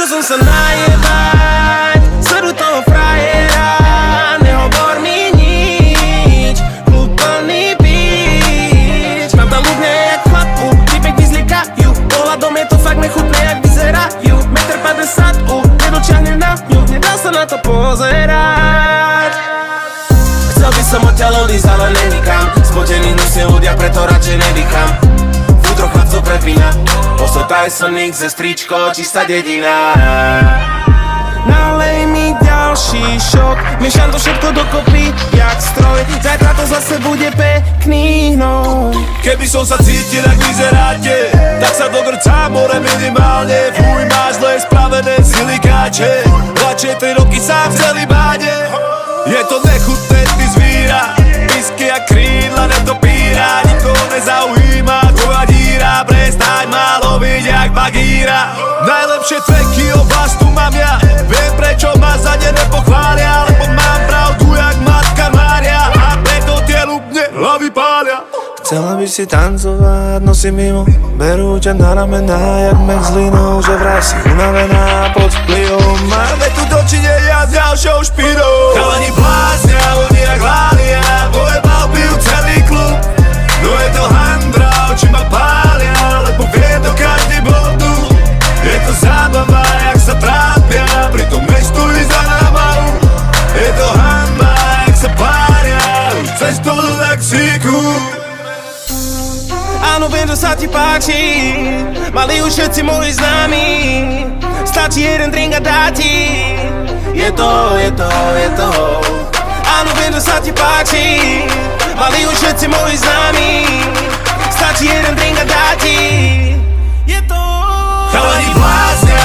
Išiel som sa najebať, srdu toho frajera. Nehovor mi nič, klub plný bič. Mám tam ľudne jak chlapu, typek vyzliekajú. Pohľadom je to fakt nechutné jak vyzerajú. 1,50 m, nedočiahnem na ňu, nedá sa na to pozerať. Chcel by som odtiaľ odísť, ale nenikam. Spotený nosia ľudia, preto radšej nedýcham. Futro chlapcov prepína, posol Tyson X ze stričko, čistá dedina. Nalej mi ďalší šok, miešam to všetko dokopy, jak stroj. Zajtra to zase bude pekný hnoj. Keby som sa cítil, jak vyzeráte, tak sa dogrcá more minimálne. Fuj, máš zle spravené silikáče, radšej 3 roky sám v celibáne. Je to nechutné, ty zvíra, whisky a krídla netopíra. Nikoho nezaujíma tvoja díra, prestaň ma loviť jak bagíra. Najlepšie tracky o vás tu mám ja, viem prečo ma za ne nepochvália, lebo mám pravdu jak matka Mária a preto tie ľubne hlavy pália. Chcela by si tancovať, no si mimo. Berú ťa na ramená, jak mek s linou. Že vraj si unavená pod vplyvom. Máme tu dočinenia s ďalšou špínou. Chalani bláznia, oni jak hlália, pojebal pijú celý klub. No je to handra, oči ma pália, lebo vie to každý bodu. Je to zábava, jak sa trápia, pritom nestojí za náma. Je to hanba, jak sa pária, cestu do taxíku. Áno, viem, že sa ti páči, mali už všetci moji známi. Stačí jeden drink a dá ti. Je to. Áno, viem, že sa ti páči, mali už všetci moji známi. Stačí jeden drink a dá ti. Je to. Chalani bláznia,